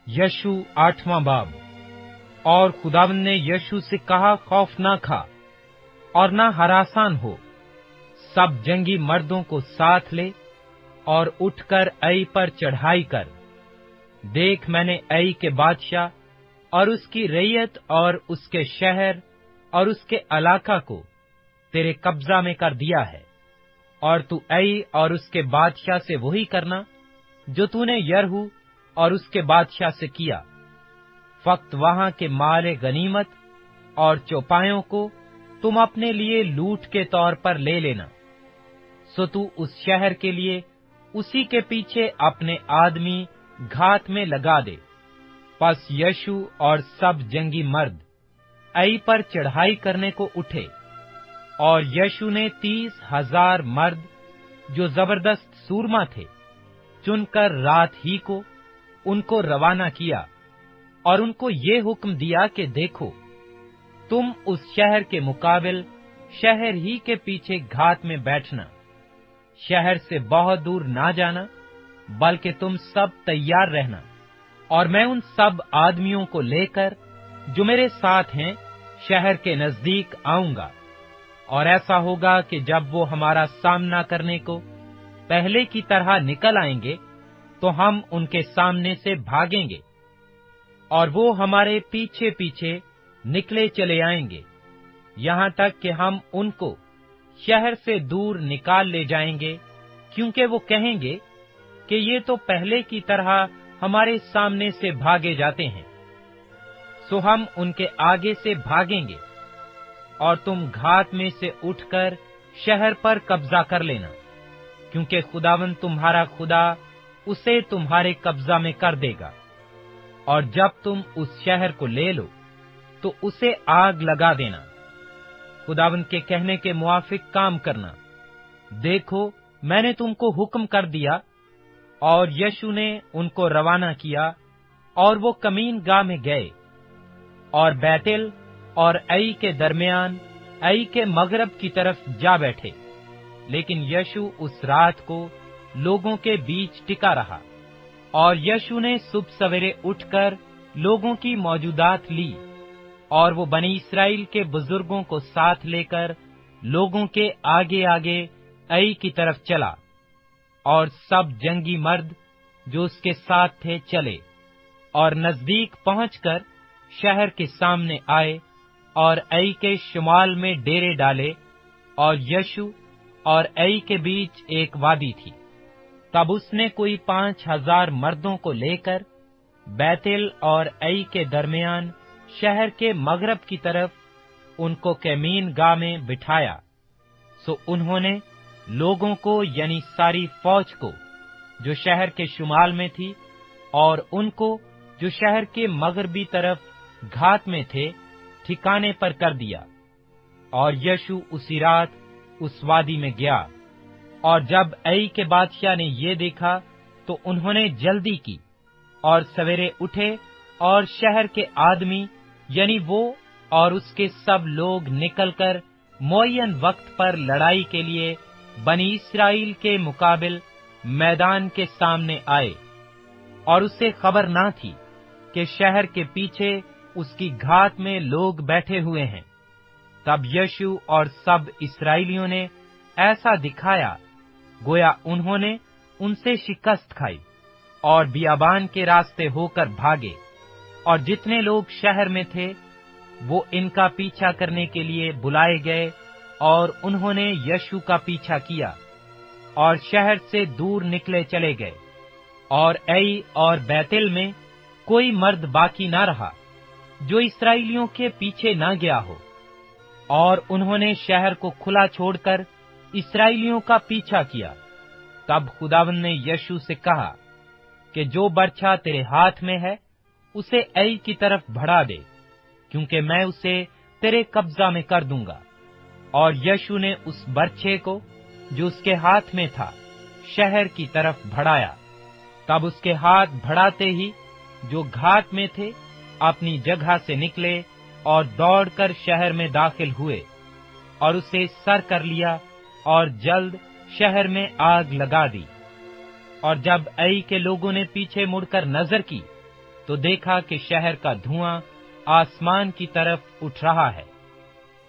यशु 8वां बाब। और खुदावंद ने यशु से कहा, खौफ ना खा और ना हरासान हो, सब जंगी मर्दों को साथ ले और उठकर ऐ पर चढ़ाई कर। देख, मैंने ऐ के बादशाह और उसकी रैयत और उसके शहर और उसके इलाका को तेरे कब्जा में कर दिया है, और तू ऐ और उसके बादशाह से वही करना जो तूने यरहू और उसके बादशाह से किया। फक्त वहां के माले गनीमत और चौपायों को तुम अपने लिए लूट के तौर पर ले लेना। सो तू उस शहर के लिए उसी के पीछे अपने आदमी घात में लगा दे। पस यशु और सब जंगी मर्द ऐ पर चढ़ाई करने को उठे, और यशु ने 30,000 मर्द जो जबरदस्त सूरमा थे चुनकर रात ही को उनको रवाना किया, और उनको ये हुक्म दिया कि देखो, तुम उस शहर के मुकाबिल शहर ही के पीछे घात में बैठना, शहर से बहुत दूर ना जाना, बल्कि तुम सब तैयार रहना। और मैं उन सब आदमियों को लेकर जो मेरे साथ हैं शहर के नजदीक आऊंगा, और ऐसा होगा कि जब वो हमारा सामना करने को पहले की तरह निकल आएंगे तो हम उनके सामने से भागेंगे, और वो हमारे पीछे पीछे निकले चले आएंगे, यहाँ तक कि हम उनको शहर से दूर निकाल ले जाएंगे, क्योंकि वो कहेंगे कि ये तो पहले की तरह हमारे सामने से भागे जाते हैं। सो हम उनके आगे से भागेंगे, और तुम घात में से उठकर शहर पर कब्जा कर लेना, क्योंकि खुदावंद तुम्हारा खुदा उसे तुम्हारे कब्जा में कर देगा। और जब तुम उस शहर को ले लो तो उसे आग लगा देना, खुदावंद के कहने के मुआफिक काम करना। देखो, मैंने तुमको हुक्म कर दिया। और यशु ने उनको रवाना किया, और वो कमीन गाह में गए, और बैतल और ऐ के दरमियान ऐ के मगरब की तरफ जा बैठे। लेकिन यशु उस रात को लोगों के बीच टिका रहा। और यशु ने सुबह सवेरे उठकर लोगों की मौजूदात ली, और वो बनी इस्राएल के बुजुर्गों को साथ लेकर लोगों के आगे आगे ऐ की तरफ चला, और सब जंगी मर्द जो उसके साथ थे चले, और नजदीक पहुंचकर शहर के सामने आए, और ऐ के शुमाल में डेरे डाले, और यशु और ऐ के बीच एक वादी थी। तब उसने कोई 5,000 मर्दों को लेकर बैतल और ऐ के दरमियान शहर के मगरब की तरफ उनको कैमीन गाह में बिठाया। सो उन्होंने लोगों को, यानी सारी फौज को जो शहर के शुमाल में थी, और उनको जो शहर के मगरबी तरफ घात में थे, ठिकाने पर कर दिया। और यशु उसी रात उस वादी में गया। और जब ऐ के बादशाह ने ये देखा तो उन्होंने जल्दी की, और सवेरे उठे, और शहर के आदमी यानी वो और उसके सब लोग निकलकर मुअय्यन वक्त पर लड़ाई के लिए बनी इस्राएल के मुकाबिल मैदान के सामने आए। और उसे खबर ना थी कि शहर के पीछे उसकी घात में लोग बैठे हुए हैं। तब यशु और सब इस्राएलियों ने ऐसा दिखाया गोया उन्होंने उनसे शिकस्त खाई, और बियाबान के रास्ते होकर भागे। और जितने लोग शहर में थे वो इनका पीछा करने के लिए बुलाए गए, और उन्होंने यशु का पीछा किया, और शहर से दूर निकले चले गए। और ऐ और बैतल में कोई मर्द बाकी ना रहा जो इस्राएलियों के पीछे ना गया हो, और उन्होंने शहर को खुला छोड़कर इस्राएलियों का पीछा किया। तब खुदावंद ने यशु से कहा कि जो बर्छा तेरे हाथ में है उसे ऐ की तरफ बढ़ा दे, क्योंकि मैं उसे तेरे कब्जा में कर दूंगा। और यशु ने उस बर्छे को जो उसके हाथ में था शहर की तरफ बढ़ाया। तब उसके हाथ बढ़ाते ही जो घात में थे अपनी जगह से निकले, और दौड़कर शहर में दाखिल हुए, और उसे सर कर लिया, और जल्द शहर में आग लगा दी। और जब ऐ के लोगों ने पीछे मुड़कर नजर की तो देखा कि शहर का धुआं आसमान की तरफ उठ रहा है,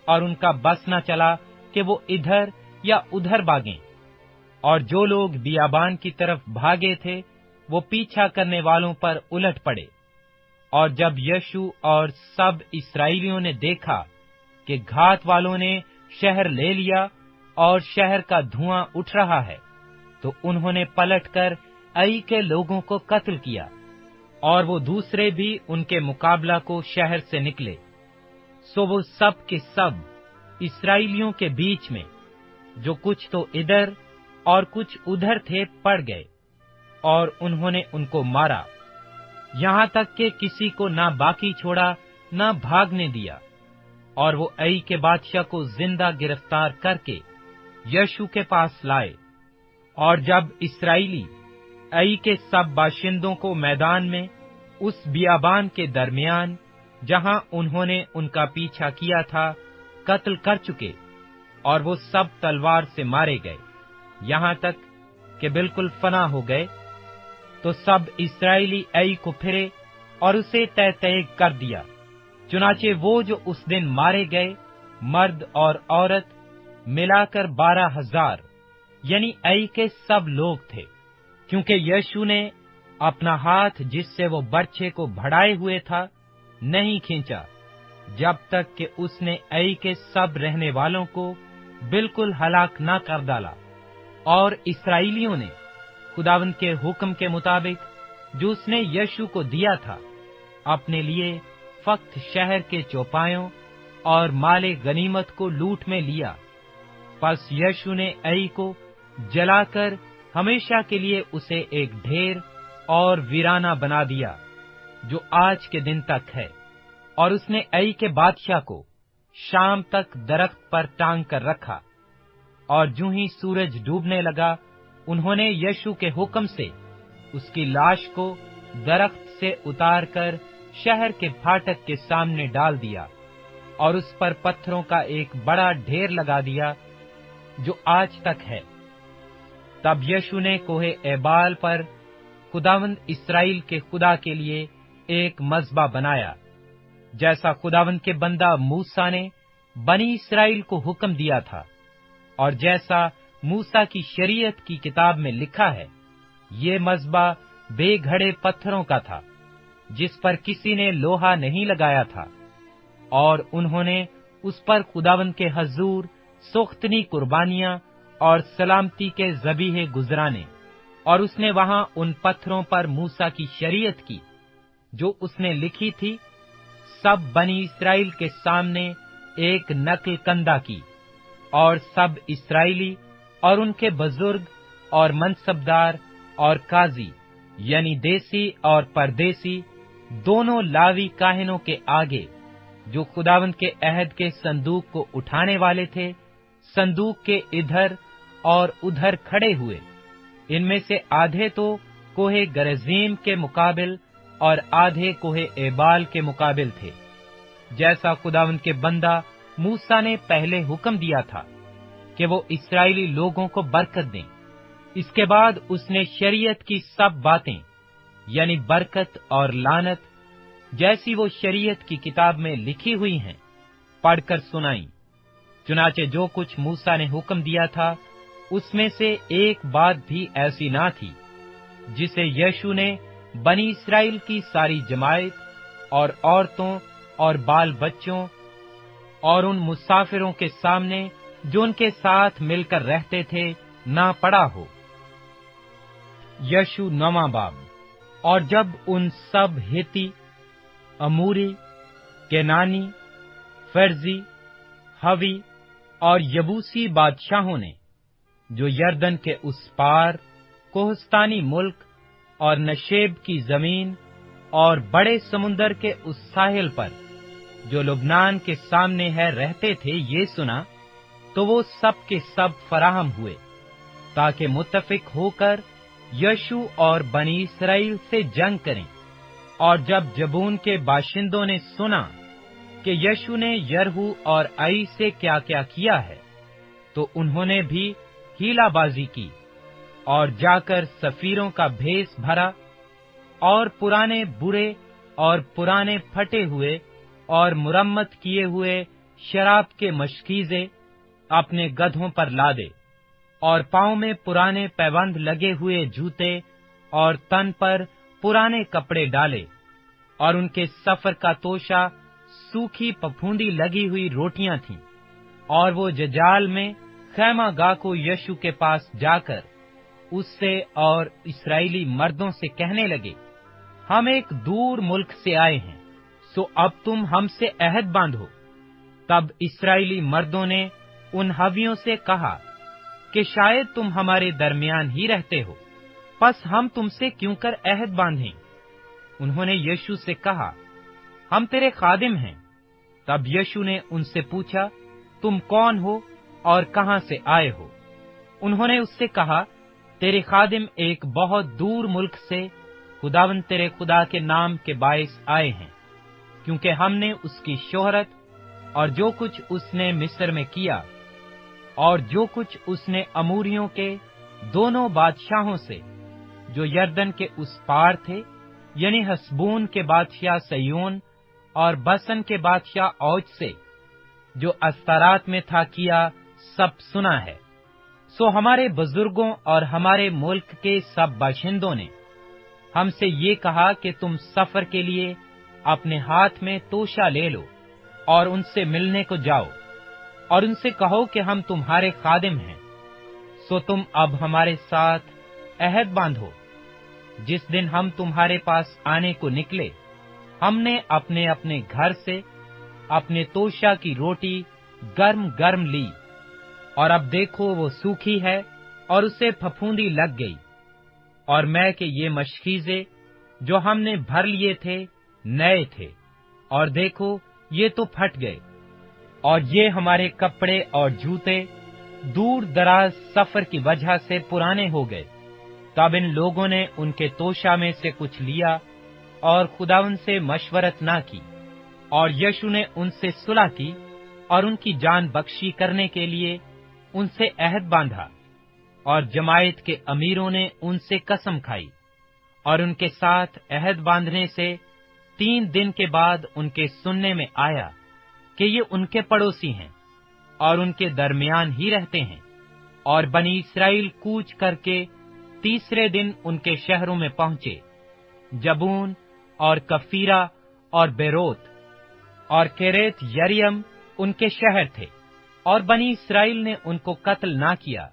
और उनका बस न चला कि वो इधर या उधर भागें। और जो लोग बियाबान की तरफ भागे थे, वो पीछा करने वालों पर उलट पड़े। और जब यीशु और सब इस्राएलियों ने देखा कि घात वालों ने शहर ले लिया और शहर का धुआं उठ रहा है, तो उन्होंने पलटकर आई के लोगों को कत्ल किया, और वो दूसरे भी उनके मुकाबला को शहर से निकले। सो वो सब के सब इस्राएलियों के बीच में, जो कुछ तो इधर और कुछ उधर थे, पड़ गए, और उन्होंने उनको मारा, यहाँ तक कि किसी को ना बाकी छोड़ा, ना भागने दिया। और वो आई के बादशाह को जिंदा गिरफ्तार करके यीशु के पास लाए। और जब इस्राएली आई के सब बाशिंदों को मैदान में उस बियाबान के दरमियान, जहां उन्होंने उनका पीछा किया था, कत्ल कर चुके, और वो सब तलवार से मारे गए, यहाँ तक कि बिल्कुल फना हो गए, तो सब इस्राएली आई को फिरे और उसे तय कर दिया। चुनाचे वो जो उस दिन मारे गए, मर्द और औरत मिलाकर 12,000 यानी आई के सब लोग थे, क्योंकि यीशु ने अपना हाथ, जिससे वो बर्छे को बढ़ाए हुए था, नहीं खींचा, जब तक कि उसने आई के सब रहने वालों को बिल्कुल हलाक न कर डाला। और इस्राएलियों ने खुदावंद के हुक्म के मुताबिक, जो उसने यीशु को दिया था, अपने लिए फक्त शहर के चौपायों और माले गनीमत को लूट में लिया। बस यीशु ने आई को जलाकर हमेशा के लिए उसे एक ढेर और वीराना बना दिया, जो आज के दिन तक है। और उसने आई के बादशाह को शाम तक दरख्त पर टांग कर रखा। और जो ही सूरज डूबने लगा, उन्होंने यीशु के हुक्म से उसकी लाश को दरख्त से उतारकर शहर के फाटक के सामने डाल दिया, और उस पर पत्थरों का एक बड़ा ढेर लगा दिया, जो आज तक है। तब यीशु ने कोहे एबाल पर खुदावंद इस्राएल के खुदा के लिए एक मज़बा बनाया, जैसा खुदावंद के बंदा मूसा ने बनी इस्राएल को हुक्म दिया था, और जैसा मूसा की शरीयत की किताब में लिखा है। ये मज़बा बेघड़े पत्थरों का था, जिस पर किसी ने लोहा नहीं लगाया था, और उन्होंने उस पर खुदावंद के हजूर सोख्तनी कुर्बानियां और सलामती के ज़बीहे गुजराने। और उसने वहां उन पत्थरों पर मूसा की शरीयत की, जो उसने लिखी थी, सब बनी इस्राएल के सामने एक नकल कंदा की। और सब इस्राएली और उनके बुजुर्ग और मनसबदार और काजी, यानी देसी और परदेसी, दोनों लावी काहिनों के आगे, जो खुदावंद के अहद के संदूक को उठाने वाले थे, संदूक के इधर और उधर खड़े हुए। इनमें से आधे तो कोहे गरजीम के मुकाबिल और आधे कोहे एबाल के मुकाबिल थे, जैसा खुदावंद के बंदा मूसा ने पहले हुक्म दिया था कि वो इस्राएली लोगों को बरकत दें। इसके बाद उसने शरीयत की सब बातें, यानी बरकत और लानत, जैसी वो शरीयत की किताब में लिखी हुई हैं, पढ़कर सुनाई। चुनाचे जो कुछ मूसा ने हुक्म दिया था, उसमें से एक बात भी ऐसी ना थी जिसे यीशु ने बनी इस्राएल की सारी जमायत और औरतों और बाल बच्चों और उन मुसाफिरों के सामने, जो उनके साथ मिलकर रहते थे, ना पड़ा हो। यीशु 9वां बाब। और जब उन सब हिती, अमूरी, केनानी, फर्जी, हवी और यबूसी बादशाहों ने, जो यरदन के उस पार कोहस्तानी मुल्क और नशेब की जमीन और बड़े समुंदर के उस साहिल पर, जो लुबनान के सामने है, रहते थे, ये सुना, तो वो सब के सब फराहम हुए, ताकि मुत्तफिक होकर यीशु और बनी इस्राएल से जंग करें। और जब जबून के बाशिंदों ने सुना कि यीशु ने यरहू और आई से क्या क्या किया है, तो उन्होंने भी हीलाबाजी की और जाकर सफीरों का भेष भरा और पुराने बुरे और पुराने फटे हुए और मुरम्मत किए हुए शराब के मशकीज़े अपने गधों पर लादे, और पाँव में पुराने पैबंद लगे हुए जूते और तन पर पुराने कपड़े डाले, और उनके सफर का तोशा सूखी फफूंदी लगी हुई रोटियां थीं। और वो जजाल में खैमा गा को यीशु के पास जाकर उससे और इस्राएली मर्दों से कहने लगे, हम एक दूर मुल्क से आए हैं, सो अब तुम हमसे अहद बांधो। तब इस्राएली मर्दों ने उन हवियों से कहा कि शायद तुम हमारे दरमियान ही रहते हो, बस हम तुमसे क्यों कर अहद बांधें। उन्होंने यीशु से कहा, हम तेरे खादिम हैं। तब यीशु ने उनसे पूछा, तुम कौन हो और कहां से आए हो? उन्होंने उससे कहा, तेरे खादिम एक बहुत दूर मुल्क से खुदावंद तेरे खुदा के नाम के बायस आए हैं, क्योंकि हमने उसकी शोहरत और जो कुछ उसने मिस्र में किया और जो कुछ उसने अमूरियों के दोनों बादशाहों से जो यरदन के उस पार थे, यानी हसबून के बादशाह सयोन और बसन के बादशाह औज से जो अस्तारात में था किया, सब सुना है। सो हमारे बुजुर्गों और हमारे मुल्क के सब बाशिंदों ने हमसे ये कहा कि तुम सफर के लिए अपने हाथ में तोशा ले लो और उनसे मिलने को जाओ और उनसे कहो कि हम तुम्हारे खादिम हैं। सो तुम अब हमारे साथ अहद बांधो। जिस दिन हम तुम्हारे पास आने को निकले, हमने अपने अपने घर से अपने तोशा की रोटी गर्म गर्म ली, और अब देखो वो सूखी है और उसे फफूंदी लग गई, और मैं के ये मशकीज़े जो हमने भर लिए थे नए थे, और देखो ये तो फट गए, और ये हमारे कपड़े और जूते दूर दराज सफर की वजह से पुराने हो गए। तब इन लोगों ने उनके तोशा में से कुछ लिया और खुदावन से मशवरत ना की, और यीशु ने उनसे सुलह की और उनकी जान बख्शी करने के लिए उनसे अहद बांधा। और जमायत के अमीरों ने उनसे कसम खाई, और उनके साथ अहद बांधने से 3 दिन के बाद उनके सुनने में आया कि ये उनके पड़ोसी हैं और उनके दरमियान ही रहते हैं। और बनी इस्राएल कूच करके तीसरे दिन उनके शहरों में पहुंचे। जबून और कफीरा और बेरोत और केरेत यरियम उनके शहर थे, और बनी इस्राएल ने उनको कत्ल ना किया,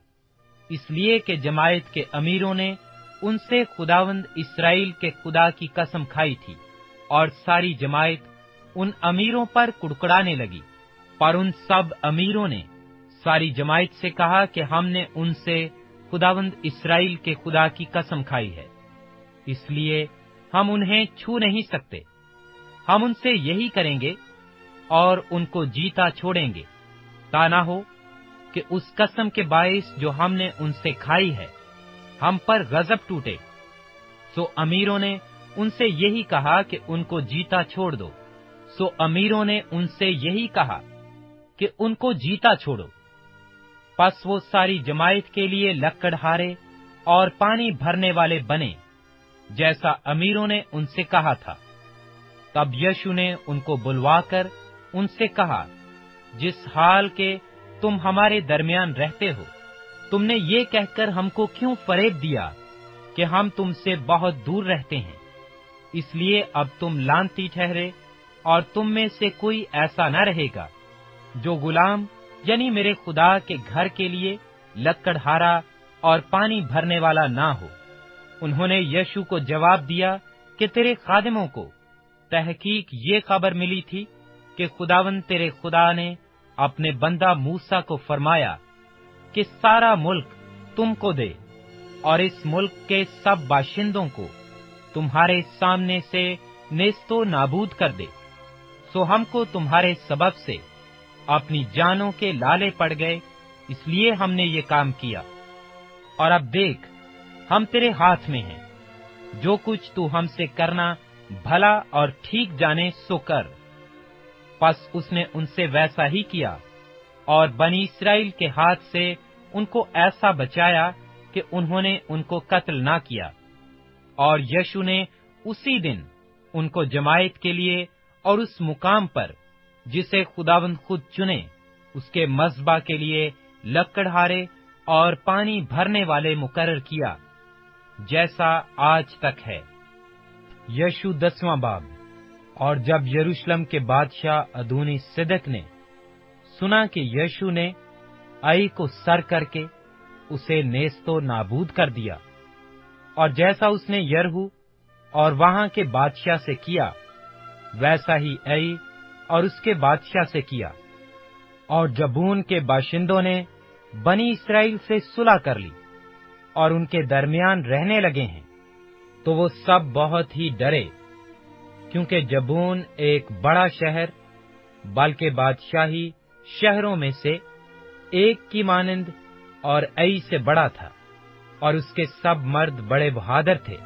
इसलिए कि जमायत के अमीरों ने उनसे खुदावंद इस्राएल के खुदा की कसम खाई थी। और सारी जमायत उन अमीरों पर कुड़कुड़ाने लगी। पर उन सब अमीरों ने सारी जमायत से कहा कि हमने उनसे खुदावंद इस्राएल के खुदा की कसम खाई है, इसलिए हम उन्हें छू नहीं सकते। हम उनसे यही करेंगे और उनको जीता छोड़ेंगे, ता ना हो कि उस कसम के बायस जो हमने उनसे खाई है हम पर गजब टूटे। सो अमीरों ने उनसे यही कहा कि उनको जीता छोड़ दो। सो अमीरों ने उनसे यही कहा कि उनको जीता छोड़ो। पस वो सारी जमायत के लिए लकड़हारे और पानी भरने वाले बने, जैसा अमीरों ने उनसे कहा था। तब यीशु ने उनको बुलवाकर उनसे कहा, जिस हाल के तुम हमारे दरमियान रहते हो, तुमने ये कहकर हमको क्यों फरेब दिया कि हम तुमसे बहुत दूर रहते हैं? इसलिए अब तुम लानती ठहरे, और तुम में से कोई ऐसा न रहेगा जो गुलाम यानी मेरे खुदा के घर के लिए लकड़हारा और पानी भरने वाला ना हो। उन्होंने यीशु को जवाब दिया कि तेरे खादिमों को तहकीक ये खबर मिली थी कि खुदावंद तेरे खुदा ने अपने बंदा मूसा को फरमाया कि सारा मुल्क तुमको दे, और इस मुल्क के सब बाशिंदों को तुम्हारे सामने से नेस्तो नाबूद कर दे। सो हमको तुम्हारे सबब से अपनी जानों के लाले पड़ गए, इसलिए हमने ये काम किया। और अब देख, हम तेरे हाथ में हैं, जो कुछ तू हमसे करना भला और ठीक जाने सो कर। पस उसने उनसे वैसा ही किया, और बनी इस्राएल के हाथ से उनको ऐसा बचाया कि उन्होंने उनको कत्ल ना किया। और यीशु ने उसी दिन उनको जमायत के लिए और उस मुकाम पर जिसे खुदावंद खुद चुने उसके मज़बा के लिए लकड़हारे और पानी भरने वाले मुकर्रर किया, जैसा आज तक है। यशू 10वां बाब। और जब यरूशलेम के बादशाह अदोनी सिदक ने सुना कि यशू ने आई को सर करके उसे नेस्तो नाबूद कर दिया, और जैसा उसने यरहू और वहां के बादशाह से किया, वैसा ही आई और उसके बादशाह से किया, और जबून के बाशिंदों ने बनी इस्राएल से सुलह कर ली और उनके दरमियान रहने लगे हैं, तो वो सब बहुत ही डरे, क्योंकि जबून एक बड़ा शहर, बल्कि बादशाही शहरों में से एक की मानंद और आई से बड़ा था, और उसके सब मर्द बड़े बहादुर थे।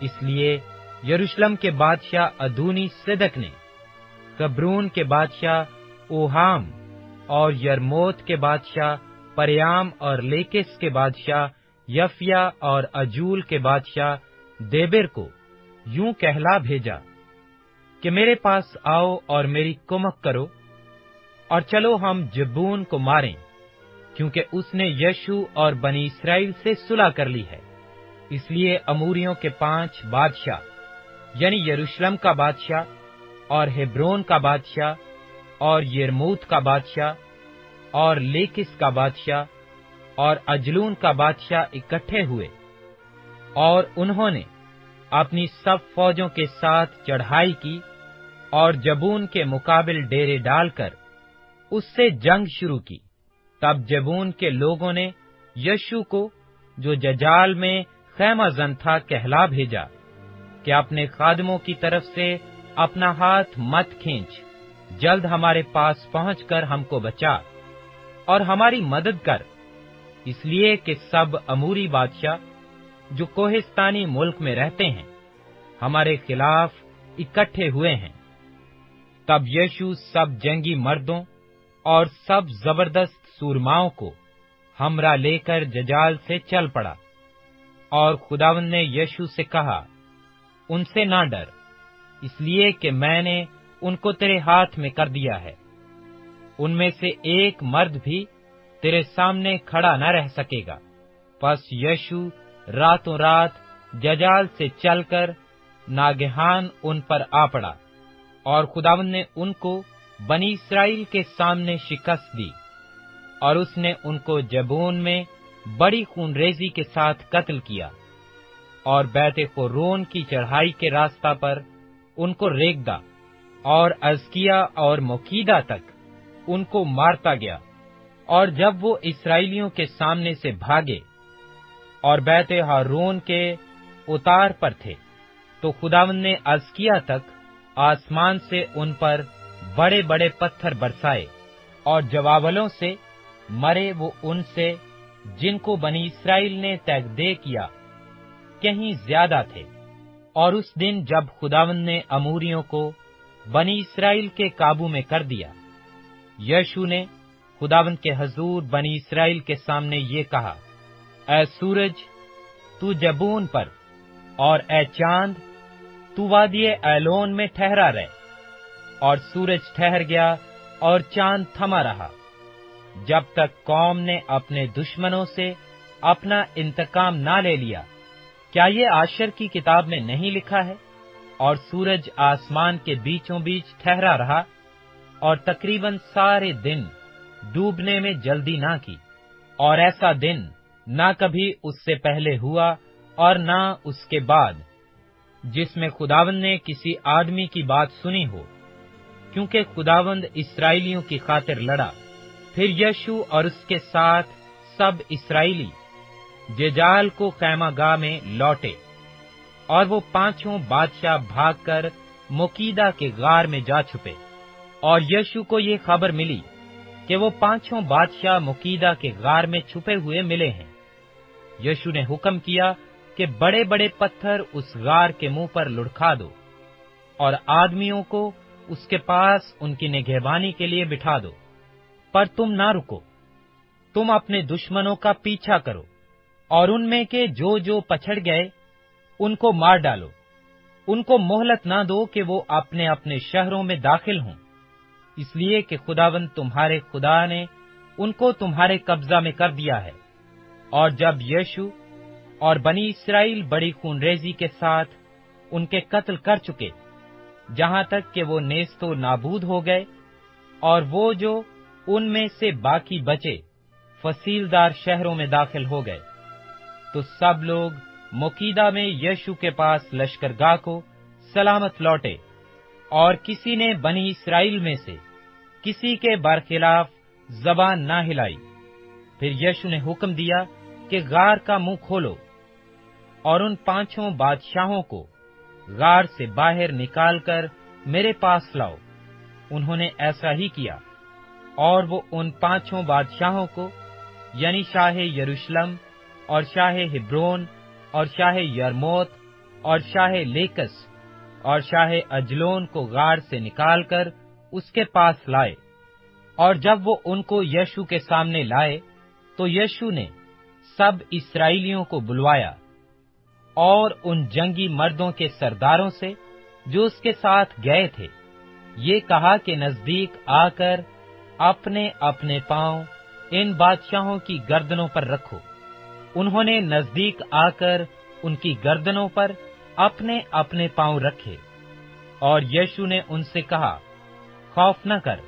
इसलिए यरूशलेम के बादशाह अदोनी सिदक ने कब्रून के बादशाह ओहाम और यरमोत के बादशाह परयाम और लेकिस के बादशाह यफया और अजूल के बादशाह देबिर को यूं कहला भेजा कि मेरे पास आओ और मेरी कुमक करो, और चलो हम जबून को मारें, क्योंकि उसने यशू और बनी इस्राएल से सुलह कर ली है। इसलिए अमूरियों के 5 बादशाह, यानी यरूशलेम का बादशाह और हेब्रोन का बादशाह और यरमूत का बादशाह और लेकिस का बादशाह और अजलून का बादशाह इकट्ठे हुए, और उन्होंने अपनी सब फौजों के साथ चढ़ाई की और जबून के मुकाबिल डेरे डालकर उससे जंग शुरू की। तब जबून के लोगों ने यशू को, जो जजाल में खैमाजन था, कहला भेजा कि अपने खादमों की तरफ से अपना हाथ मत खींच, जल्द हमारे पास पहुंचकर हमको बचा और हमारी मदद कर, इसलिए कि सब अमूरी बादशाह जो कोहिस्तानी मुल्क में रहते हैं हमारे खिलाफ इकट्ठे हुए हैं। तब यीशु सब जंगी मर्दों और सब जबरदस्त सूरमाओं को हमरा लेकर जजाल से चल पड़ा, और खुदावंद ने यीशु से कहा, उनसे ना डर, इसलिए कि मैंने उनको तेरे हाथ में कर दिया है। उनमें से एक मर्द भी तेरे सामने खड़ा न रह सकेगा। बस यीशु रातों रात जजाल से चलकर नागहान उन पर आ पड़ा, और खुदावंद ने उनको बनी इस्राएल के सामने शिकस्त दी, और उसने उनको जबून में बड़ी खूनरेजी के साथ कत्ल किया, और बैत खोरोन की चढ़ाई के रास्ता पर उनको रेगदा, और अजकिया और मोकीदा तक उनको मारता गया। और जब वो इस्राएलियों के सामने से भागे और बैत हारून के उतार पर थे, तो खुदावंद ने अजकिया तक आसमान से उन पर बड़े बड़े पत्थर बरसाए, और जवाबलों से मरे वो उनसे जिनको बनी इस्राएल ने तगदे किया कहीं ज्यादा थे। और उस दिन जब खुदावंद ने अमूरियों को बनी इस्राएल के काबू में कर दिया, यीशु ने खुदावंद के हजूर बनी इस्राएल के सामने ये कहा, ऐ सूरज तू जबून पर, और ऐ चांद तू वादिये एलोन में ठहरा रहे। और सूरज ठहर गया और चांद थमा रहा, जब तक कौम ने अपने दुश्मनों से अपना इंतकाम ना ले लिया। क्या ये आशर की किताब में नहीं लिखा है? और सूरज आसमान के बीचों बीच ठहरा रहा, और तकरीबन सारे दिन डूबने में जल्दी ना की। और ऐसा दिन ना कभी उससे पहले हुआ और ना उसके बाद, जिसमें खुदावंद ने किसी आदमी की बात सुनी हो, क्योंकि खुदावंद इस्राएलियों की खातिर लड़ा। फिर यीशु और उसके साथ सब इस्राएली जजाल को खैमागाह में लौटे, और वो 5 बादशाह भागकर मोकीदा के गार में जा छुपे। और यीशु को ये खबर मिली कि वो 5 बादशाह मोकीदा के गार में छुपे हुए मिले हैं। यीशु ने हुक्म किया कि बड़े बड़े पत्थर उस गार के मुंह पर लुढ़का दो, और आदमियों को उसके पास उनकी निगहबानी के लिए बिठा दो। पर तुम ना रुको, तुम अपने दुश्मनों का पीछा करो, और उनमें के जो जो पछड़ गए उनको मार डालो। उनको मोहलत न दो कि वो अपने अपने शहरों में दाखिल हों, इसलिए कि खुदावंद तुम्हारे खुदा ने उनको तुम्हारे कब्जा में कर दिया है। और जब यीशु और बनी इस्राएल बड़ी खूनरेजी के साथ उनके कत्ल कर चुके, जहां तक कि वो नेस्तो नाबूद हो गए, और वो जो उनमें से बाकी बचे फसीलदार शहरों में दाखिल हो गए, तो सब लोग मुकीदा में यीशु के पास लश्करगाह को सलामत लौटे, और किसी ने बनी इस्राएल में से किसी के बरखिलाफ जबान ना हिलाई। फिर यीशु ने हुक्म दिया कि गार का मुंह खोलो और उन 5 बादशाहों को गार से बाहर निकालकर मेरे पास लाओ। उन्होंने ऐसा ही किया, और वो उन 5 बादशाहों को, यानी शाह यरूशलेम और शाह हिब्रोन और शाह यरमोत और शाह लेकस और शाह अजलोन को गार से निकालकर उसके पास लाए। और जब वो उनको यीशु के सामने लाए, तो यीशु ने सब इस्राएलियों को बुलवाया और उन जंगी मर्दों के सरदारों से जो उसके साथ गए थे, ये कहा कि नजदीक आकर अपने अपने पांव इन बादशाहों की गर्दनों पर रखो। उन्होंने नजदीक आकर उनकी गर्दनों पर अपने अपने पांव रखे। और यीशु ने उनसे कहा, खौफ न कर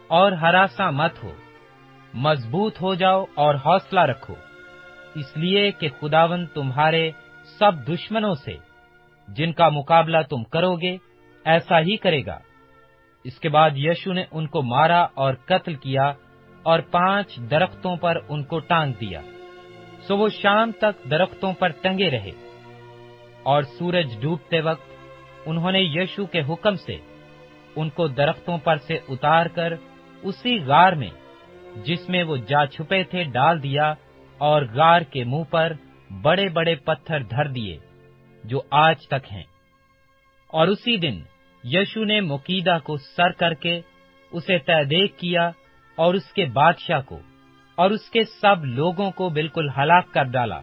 और हरासा मत हो, मजबूत हो जाओ और हौसला रखो, इसलिए कि खुदावंद तुम्हारे सब दुश्मनों से, जिनका मुकाबला तुम करोगे, ऐसा ही करेगा। इसके बाद यीशु ने उनको मारा और कत्ल किया और 5 दरख्तों पर उनको टांग दिया। सो वो शाम तक दरख्तों पर टंगे रहे। और सूरज डूबते वक्त उन्होंने यीशु के हुक्म से उनको दरख्तों पर से उतारकर उसी गार में, जिसमें वो जा छुपे थे, डाल दिया, और गार के मुंह पर बड़े बड़े पत्थर धर दिए, जो आज तक हैं। और उसी दिन यीशु ने मुकीदा को सर करके उसे तहदेक किया और उसके बादशाह को और उसके सब लोगों को बिल्कुल हलाक कर डाला,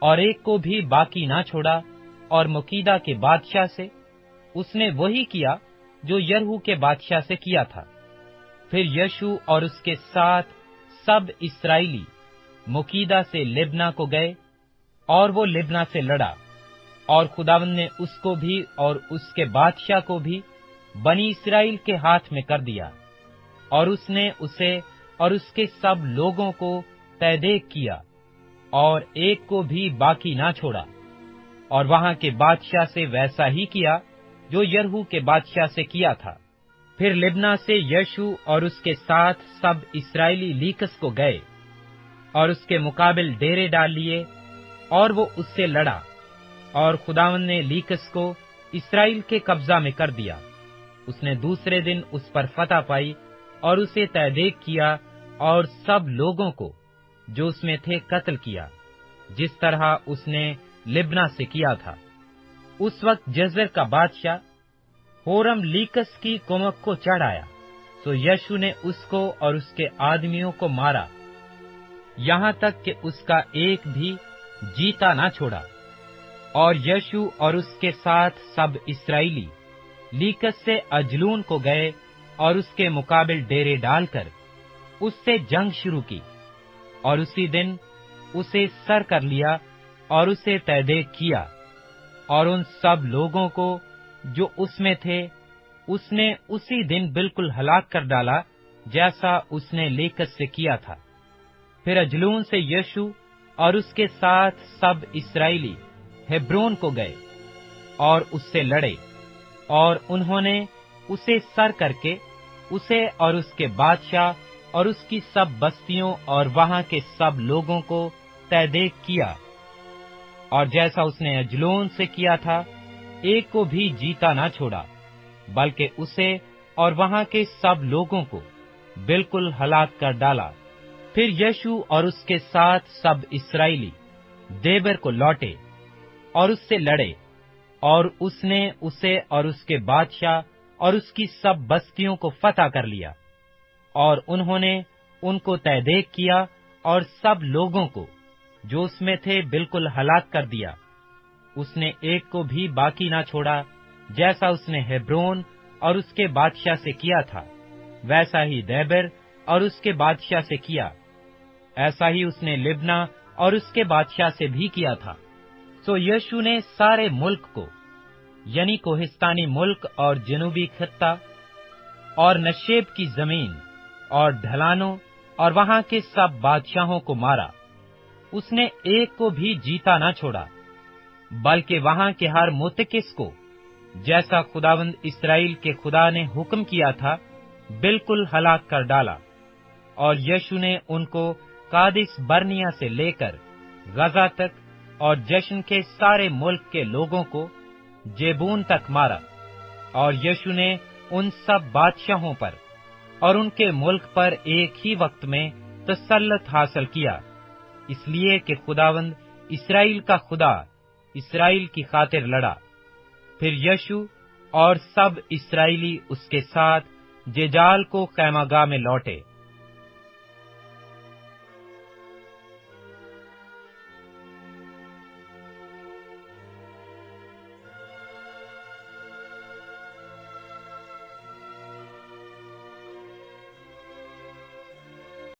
और एक को भी बाकी ना छोड़ा। और मुकीदा के बादशाह से उसने वही किया जो यरहू के बादशाह से किया था। फिर यीशु और उसके साथ सब इस्राएली मुकीदा से लिब्ना को गए, और वो लिब्ना से लड़ा, और खुदावंद ने उसको भी और उसके बादशाह को भी बनी इस्राएल के हाथ में कर दिया। और उसने उसे और उसके सब लोगों को तहदेक किया, और एक को भी बाकी ना छोड़ा। और वहां के बादशाह से वैसा ही किया जो यरहू के बादशाह से किया था। फिर लिब्ना से यीशु और उसके साथ सब इस्राएली लीकस को गए और उसके मुकाबिल डेरे डाल लिए, और वो उससे लड़ा। और खुदावंद ने लीकस को इस्राएल के कब्जा में कर दिया। उसने दूसरे दिन उस पर फतह पाई और उसे तहदेक किया, और सब लोगों को जो उसमें थे कत्ल किया, जिस तरह उसने लिब्ना से किया था। उस वक्त जज़र का बादशाह होरम लीकस की कुमक को चढ़ आया, तो यीशु ने उसको और उसके आदमियों को मारा, यहाँ तक कि उसका एक भी जीता ना छोड़ा। और यीशु और उसके साथ सब इस्राएली लीकस से अजलून को गए और उसके मुकाबिल डेरे डालकर उससे जंग शुरू की, और उसी दिन उसे सर कर लिया और उसे तहदेक किया। और उन सब लोगों को जो उसमें थे उसने उसी दिन बिल्कुल हलाक कर डाला, जैसा उसने लीकस से किया था। फिर अजलून से यीशु और उसके साथ सब इस्राएली हेब्रोन को गए और उससे लड़े, और उन्होंने उसे सर करके उसे और उसके बादशाह और उसकी सब बस्तियों और वहां के सब लोगों को तहदेक किया। और जैसा उसने अजलोन से किया था, एक को भी जीता ना छोड़ा, बल्कि उसे और वहां के सब लोगों को बिल्कुल हलाक कर डाला। फिर यीशु और उसके साथ सब इस्राएली देबर को लौटे और उससे लड़े, और उसने उसे और उसके बादशाह और उसकी सब बस्तियों को फतह कर लिया। और उन्होंने उनको तहदेक किया और सब लोगों को जो उसमें थे बिल्कुल हलाक कर दिया। اس نے ایک کو بھی باقی نہ چھوڑا، جیسا اس نے ہیبرون اور اس کے بادشاہ سے کیا تھا، ویسا ہی دیبر اور اس کے بادشاہ سے کیا، ایسا ہی اس نے لبنا اور اس کے بادشاہ سے بھی کیا تھا۔ سو یشوع نے سارے ملک کو، یعنی کوہستانی ملک اور جنوبی خطہ اور نشیب کی زمین اور ڈھلانوں اور وہاں کے سب بادشاہوں کو مارا۔ اس نے ایک کو بھی جیتا نہ چھوڑا، بلکہ وہاں کے ہر متکس کو، جیسا خداوند اسرائیل کے خدا نے حکم کیا تھا، بالکل ہلاک کر ڈالا۔ اور یشوع نے ان کو قادس برنیا سے لے کر غزہ تک اور جشن کے سارے ملک کے لوگوں کو جیبون تک مارا۔ اور یشوع نے ان سب بادشاہوں پر اور ان کے ملک پر ایک ہی وقت میں تسلط حاصل کیا، اس لیے کہ خداوند اسرائیل کا خدا اسرائیل کی خاطر لڑا۔ پھر یشوع اور سب اسرائیلی اس کے ساتھ ججال کو خیمہ گاہ میں لوٹے۔